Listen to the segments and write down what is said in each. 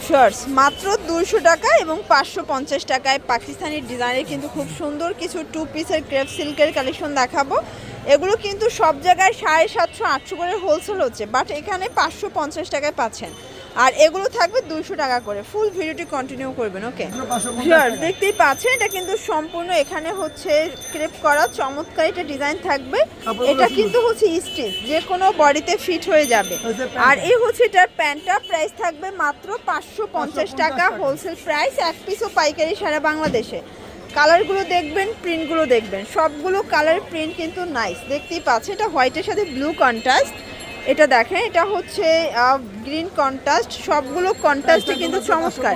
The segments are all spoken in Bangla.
শর্টস মাত্র 200 টাকা এবং 550 টাকায় পাকিস্তানি ডিজাইনের কিন্তু খুব সুন্দর কিছু 2 পিসের ক্রেপ সিল্কের কালেকশন দেখাবো। এগুলো কিন্তু সব জায়গায় 750 800 করে হোলসেল হচ্ছে, বাট এখানে 550 টাকায় পাচ্ছেন। আর এগুলো থাকবে 200 টাকা করে। ফুল ভিডিওটি কন্টিনিউ করবেন। ওকে ভিউয়ার্স দেখতেই পাচ্ছেন এটা কিন্তু সম্পূর্ণ এখানে হচ্ছে ক্রেপ করা চমৎকার এটা ডিজাইন থাকবে। এটা কিন্তু হচ্ছে স্টিচ, যে কোনো বডিতে ফিট হয়ে যাবে। আর এই হচ্ছে এটার প্যান্টটা, প্রাইস থাকবে মাত্র 550 টাকা হোলসেল প্রাইস, এক পিসও পাইকারি সারা বাংলাদেশে। কালারগুলো দেখবেন, প্রিন্টগুলো দেখবেন, সবগুলো কালার প্রিন্ট কিন্তু নাইস। দেখতেই পাচ্ছেন এটা হোয়াইটের সাথে ব্লু কন্ট্রাস্ট। এটা দেখেন এটা হচ্ছে গ্রিন কন্ট্রাস্ট, সবগুলো কন্ট্রাস্টে কিন্তু চমৎকার।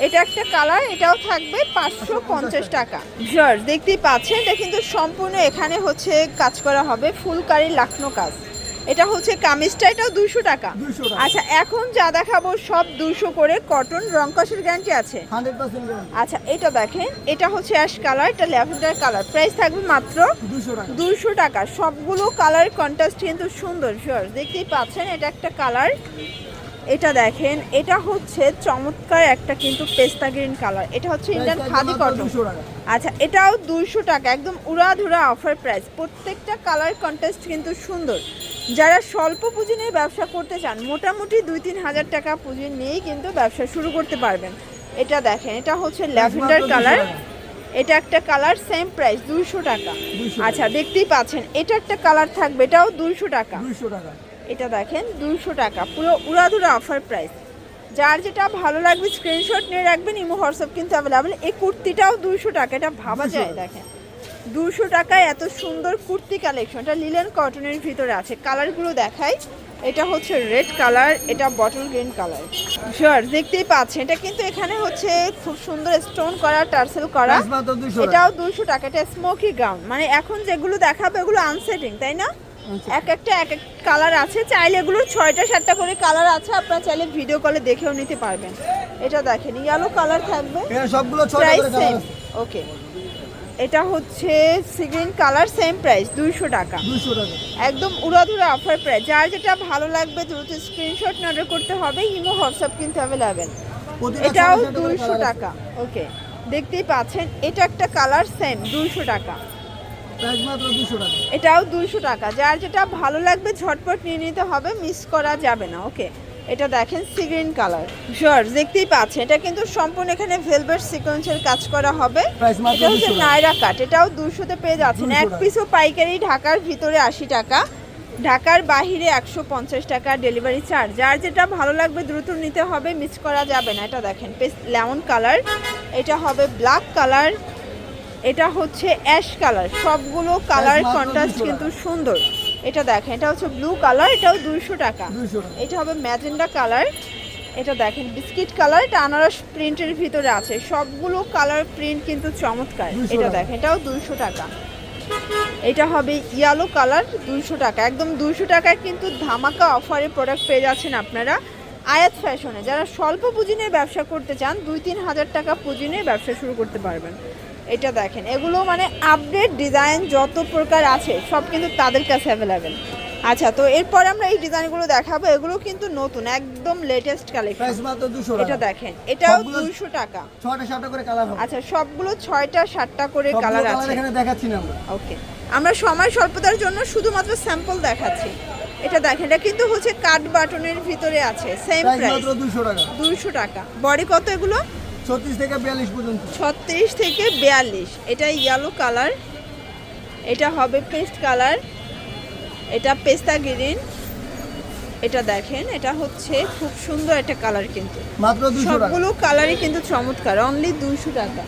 এটা একটা কালার, এটাও থাকবে 550 টাকা। জার্স দেখতেই পাচ্ছেন এটা কিন্তু সম্পূর্ণ এখানে হচ্ছে কাজ করা হবে, ফুলকারি লাখনো কাজ। এটা হচ্ছে কামিজটা, এটাও 200 টাকা। আচ্ছা এখন যা দেখাবো সব 200 করে, কটন, রং কষের গ্যারান্টি আছে 100% গ্যারান্টি। আচ্ছা এটা দেখেন এটা হচ্ছে অ্যাশ কালার, এটা ল্যাভেন্ডার কালার, প্রাইস থাকবে মাত্র 200 টাকা। সবগুলো কালার কন্ট্রাস্ট কিন্তু সুন্দর। শিওর দেখতেই পাচ্ছেন এটা একটা কালার। এটা দেখেন এটা হচ্ছে চমৎকার একটা কিন্তু পেস্তা গ্রিন কালার, এটা হচ্ছে ইন্ডিয়ান খাদি কটন। আচ্ছা এটাও 200 টাকা, একদম উড়াধুরা অফার প্রাইস। প্রত্যেকটা কালার কন্ট্রাস্ট কিন্তু সুন্দর। যারা স্বল্প পুঁজি নিয়ে ব্যবসা করতে চান, মোটামুটি 2-3 হাজার টাকা পুঁজি নিয়েই কিন্তু ব্যবসা শুরু করতে পারবেন। এটা দেখেন এটা হচ্ছে ল্যাভেন্ডার কালার, এটা একটা কালার, সেম প্রাইস 200 টাকা। আচ্ছা দেখতেই পাচ্ছেন এটা একটা কালার থাকবে, এটাও 200 টাকা। এটা দেখেন 200 টাকা, পুরো উড়াধুরা অফার প্রাইস। যার যেটা ভালো লাগবে স্ক্রিনশট নিয়ে রাখবেন, ইমো হোয়াটসঅ্যাপ কিন্তু অ্যাভেলেবেল। এই কুর্তিটাও 200 টাকা, এটা ভাবা যায়। দেখেন 200 টাকায় এত সুন্দর কুর্তি কালেকশন, এটা লিলেন কটনের ভিতরে আছে। কালারগুলো দেখাই, এটা হচ্ছে রেড কালার, এটা বটল গ্রিন কালার। শিওর দেখতেই পাচ্ছেন এটা কিন্তু এখানে হচ্ছে খুব সুন্দর স্টোন করা, টার্সেল করা, এটাও 200 টাকা। এটা স্মোকি গাউন, মানে এখন যেগুলো দেখাবে এগুলো আনসেটিং, তাই না? এক একটা এক এক কালার আছে, চাইলে এগুলোর 6টা 7টা করে কালার আছে, আপনারা চাইলে ভিডিও কলে দেখেও নিতে পারবেন। এটা দেখেন ইয়েলো কালার থাকবে, সবগুলো 6টা করে কালার আছে। ওকে এটা হচ্ছে sea green colour, same price 200 টাকা। একদম উড়াধুরা অফার প্রাইস। যার যেটা ভালো লাগবে দ্রুত স্ক্রিনশট অর্ডার করতে হবে, ইমো হোয়াটসঅ্যাপ কিন্তু অ্যাভেলেবেল। এটাও 200 টাকা। ওকে দেখতেই পাচ্ছেন এটা একটা কালার, সেম 200 টাকা, প্রাইস মাত্র 200 টাকা। এটাও 200 টাকা। যার যেটা ভালো লাগবে ঝটপট নিয়ে নিতে হবে, মিস করা যাবে না। ওকে এটা দেখেন সি গ্রিন কালার। শর্টস দেখতেই পাচ্ছেন এটা কিন্তু সম্পূর্ণ এখানে ভেলভেট সিকোয়েন্সের কাজ করা হবে। এটা হচ্ছে নায়রা কাট, এটাও 200 তে পেয়ে যাচ্ছেন। এক পিসও পাইকারি ঢাকার ভিতরে 80 টাকা, ঢাকার বাহিরে 150 টাকা ডেলিভারি চার্জ। যার যেটা ভালো লাগবে দ্রুত নিতে হবে, মিস করা যাবে না। এটা দেখেন লেমন কালার, এটা হবে ব্ল্যাক কালার, এটা হচ্ছে অ্যাশ কালার। সবগুলো কালার কন্ট্রাস্ট কিন্তু সুন্দর। এটা দেখেন এটা হচ্ছে ব্লু কালার, এটাও 200 টাকা। এটা হবে ম্যাজেন্ডা কালার, এটা দেখেন বিস্কিট কালার, এটা আনারস প্রিন্টের ভিতরে আছে। সবগুলো কালার প্রিন্ট কিন্তু চমৎকার। এটা দেখেন এটাও 200 টাকা। এটা হবে ইয়েলো কালার, 200 টাকা। একদম 200 টাকায় কিন্তু ধামাকা অফারে প্রোডাক্ট পেয়ে যাচ্ছেন আপনারা আয়াত ফ্যাশনে। যারা স্বল্প পুঁজি নিয়ে ব্যবসা করতে চান, 2-3 হাজার টাকা পুঁজি নিয়ে ব্যবসা শুরু করতে পারবেন। এটা দেখেন এগুলো মানে আপডেট ডিজাইন যত প্রকার আছে সব কিন্তু তাদের কাছে অ্যাভেলেবেল। আচ্ছা তো এরপর আমরা এই ডিজাইনগুলো দেখাবো, এগুলো কিন্তু নতুন একদম লেটেস্ট কালেকশন। প্রাইস মাত্র 200 টাকা। এটা দেখেন এটাও 200 টাকা। 6টা 7টা করে কালার হবে। আচ্ছা সবগুলো 6টা 7টা করে কালার আছে, এখানে দেখাচ্ছি না আমরা। ওকে আমরা সময় স্বল্পতার জন্য শুধুমাত্র স্যাম্পল দেখাচ্ছি। এটা দেখেন এটা কিন্তু হচ্ছে কাট বাটনের ভিতরে আছে, সেম প্রাইস মাত্র 200 টাকা। 200 টাকা। বডি কত এগুলো? 36 থেকে 42 পর্যন্ত। 36 থেকে 42। এটা ইয়েলো কালার, এটা হবে পেস্ট কালার, এটা পেস্তা গ্রিন। এটা দেখেন এটা হচ্ছে খুব সুন্দর একটা কালার, কিন্তু মাত্র 200 টাকা। সবগুলো কালারই কিন্তু চমৎকার, অনলি 200 টাকা।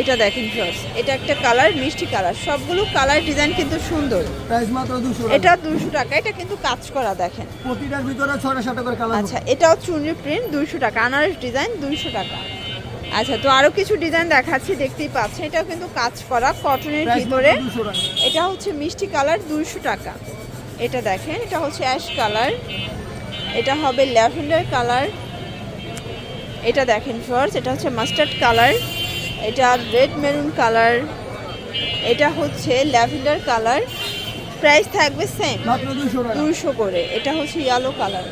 এটা দেখেন ফ্রেন্ডস, এটা একটা কালার মিষ্টি কালার। সবগুলো কালার ডিজাইন কিন্তু সুন্দর, প্রাইস মাত্র 200 টাকা। এটা 200 টাকা। এটা কিন্তু কাজ করা দেখেন, প্রতিটার ভিতরে 6টা 7টা করে কালার। আচ্ছা এটাও চুনরি প্রিন্ট, 200 টাকা। আনারস ডিজাইন 200 টাকা। আচ্ছা তো আরো কিছু ডিজাইন দেখাচ্ছি, দেখতেই পাচ্ছেন এটাও কিন্তু কাজ করা কটনের ভিতরে। এটা হচ্ছে মিষ্টি কালার, 200 টাকা। এটা দেখেন এটা হচ্ছে অ্যাশ কালার, এটা হবে ল্যাভেন্ডার কালার। এটা দেখেন ফ্রেন্ডস এটা হচ্ছে মাস্টার্ড কালার, এটা রেড মেরুন কালার, এটা হচ্ছে ল্যাভেন্ডার কালার। প্রাইস থাকবে সেম মাত্র 200 টাকা। 200 করে। এটা হচ্ছে ইয়েলো কালার,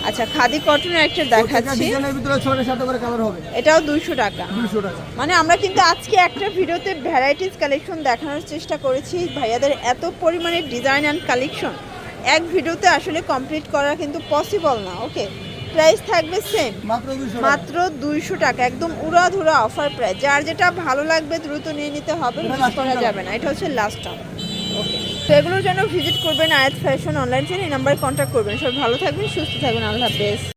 আচ্ছা খাদি কটনের একটা দেখাচ্ছি, ডিজাইনের ভিতরে 6টা করে কালার হবে। এটাও 200 টাকা। 200 টাকা। মানে আমরা কিন্তু আজকে একটা ভিডিওতে ভ্যারাইটিস কালেকশন দেখানোর চেষ্টা করেছি, ভাইয়াদের এত পরিমাণে ডিজাইন অ্যান্ড কালেকশন এক ভিডিওতে আসলে কমপ্লিট করা কিন্তু পসিবল না। ওকে, প্রাইস থাকবে সেম, মাত্র 200 টাকা, একদম উড়াধুরা অফার প্রাইস। যার যেটা ভালো লাগবে দ্রুত নিয়ে নিতে হবে, মিস করা যাবে না। এটা হচ্ছে লাস্ট টাইম। ওকে, তো এগুলোর জন্য ভিজিট করবেন আয়াত ফ্যাশন অনলাইন চ্যানেল, এই নাম্বারে কন্ট্যাক্ট করবেন। সবাই ভালো থাকবেন, সুস্থ থাকবেন, আল্লাহ হাফেজ।